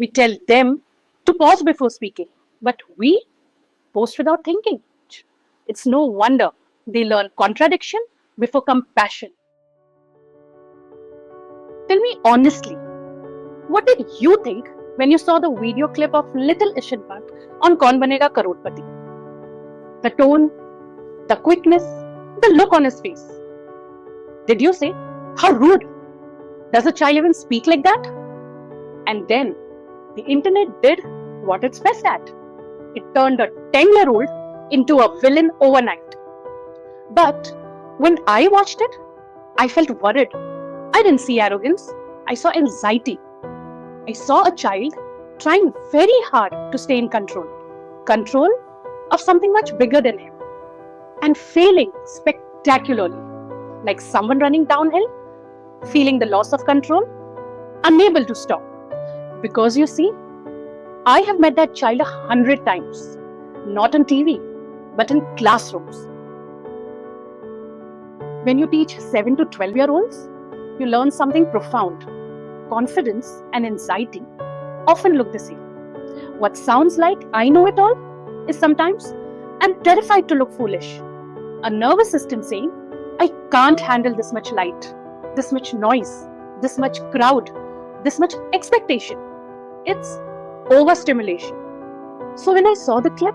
We tell them to pause before speaking, but we post without thinking. It's no wonder they learn contradiction before compassion. Tell me honestly, what did you think when you saw the video clip of little Ishit Bhatt on Kaun Banega Crorepati? The tone, the quickness, the look on his face. Did you say, how rude? Does a child even speak like that? And then the internet did what it's best at. It turned a 10-year-old into a villain overnight. But when I watched it, I felt worried. I didn't see arrogance. I saw anxiety. I saw a child trying very hard to stay in control. Control of something much bigger than him. And failing spectacularly. Like someone running downhill, feeling the loss of control, unable to stop. Because you see, I have met that child 100 times. Not on TV, but in classrooms. When you teach 7 to 12-year-olds, you learn something profound. Confidence and anxiety often look the same. What sounds like I know it all is sometimes I'm terrified to look foolish. A nervous system saying, I can't handle this much light, this much noise, this much crowd, this much expectation. It's overstimulation. So when I saw the clip,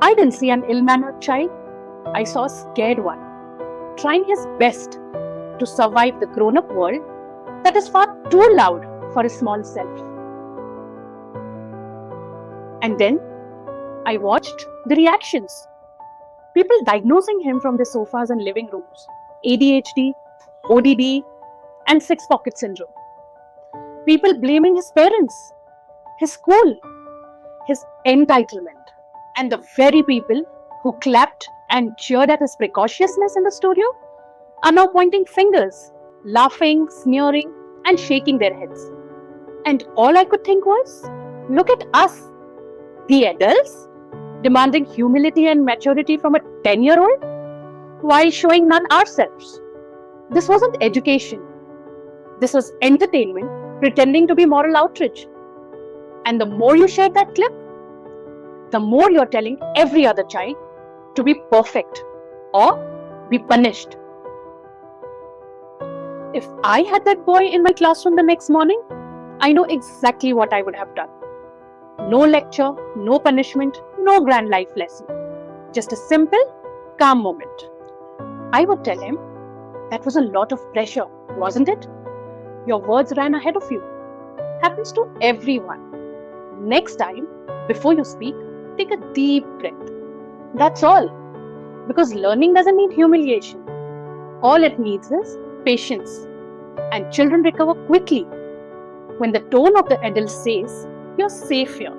I didn't see an ill-mannered child. I saw a scared one, trying his best to survive the grown-up world that is far too loud for his small self. And then I watched the reactions. People diagnosing him from their sofas and living rooms. ADHD, ODD, and six-pocket syndrome. People blaming his parents, his school, his entitlement. And the very people who clapped and cheered at his precociousness in the studio are now pointing fingers, laughing, sneering, and shaking their heads. And all I could think was, look at us, the adults, demanding humility and maturity from a 10-year-old while showing none ourselves. This wasn't education. This was entertainment pretending to be moral outrage. And the more you share that clip, the more you're telling every other child to be perfect or be punished. If I had that boy in my classroom the next morning, I know exactly what I would have done. No lecture, no punishment, no grand life lesson. Just a simple, calm moment. I would tell him, that was a lot of pressure, wasn't it? Your words ran ahead of you. Happens to everyone. Next time, before you speak, take a deep breath. That's all. Because learning doesn't need humiliation. All it needs is patience. And children recover quickly when the tone of the adult says, you're safe here.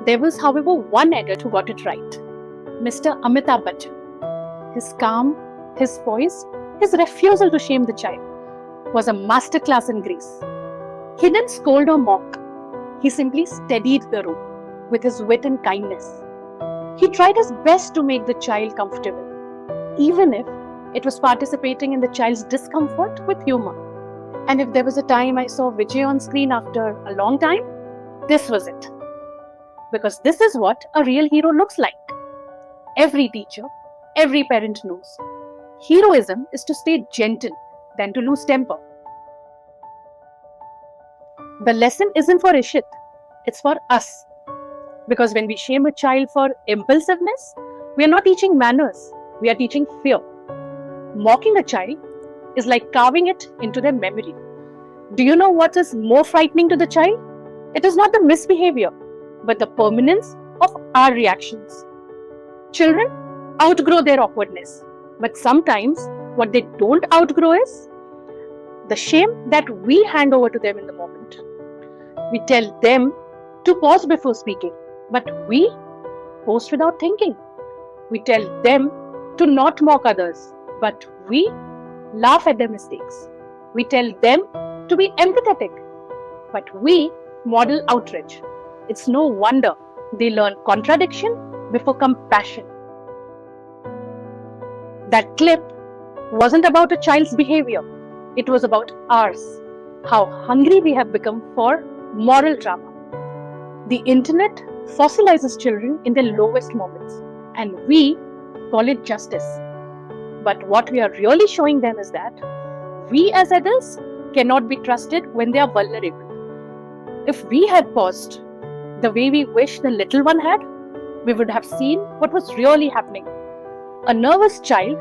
There was, however, one adult who got it right. Mr. Amitabh Bachchan. His calm, his poise, his refusal to shame the child was a masterclass in grace. He didn't scold or mock. He simply steadied the room with his wit and kindness. He tried his best to make the child comfortable, even if it was participating in the child's discomfort with humor. And if there was a time I saw Vijay on screen after a long time, this was it. Because this is what a real hero looks like. Every teacher, every parent knows. Heroism is to stay gentle than to lose temper. The lesson isn't for Ishit, it's for us. Because when we shame a child for impulsiveness, we are not teaching manners, we are teaching fear. Mocking a child is like carving it into their memory. Do you know what is more frightening to the child? It is not the misbehavior, but the permanence of our reactions. Children outgrow their awkwardness, but sometimes what they don't outgrow is the shame that we hand over to them in the moment. We tell them to pause before speaking, but we post without thinking. We tell them to not mock others, but we laugh at their mistakes. We tell them to be empathetic, but we model outrage. It's no wonder they learn contradiction before compassion. That clip wasn't about a child's behavior. It was about ours. how hungry we have become for moral drama. The internet fossilizes children in their lowest moments, and we call it justice. But what we are really showing them is that we as adults cannot be trusted when they are vulnerable. If we had paused the way we wish the little one had, we would have seen what was really happening. A nervous child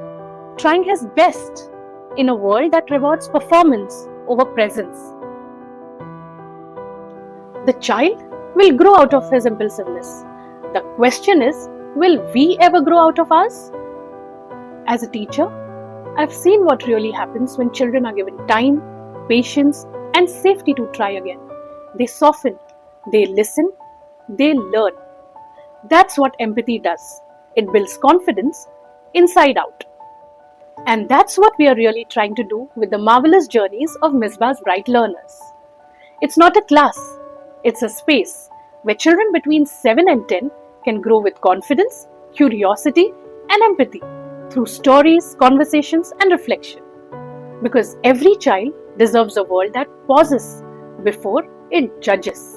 trying his best in a world that rewards performance over presence. The child will grow out of his impulsiveness. The question is, will we ever grow out of ours? As a teacher, I've seen what really happens when children are given time, patience, and safety to try again. They soften, they listen, they learn. That's what empathy does. It builds confidence inside out. And that's what we are really trying to do with the marvelous journeys of Misbah's bright learners. It's not a class, it's a space where children between 7 and 10 can grow with confidence, curiosity, and empathy through stories, conversations, and reflection. Because every child deserves a world that pauses before it judges.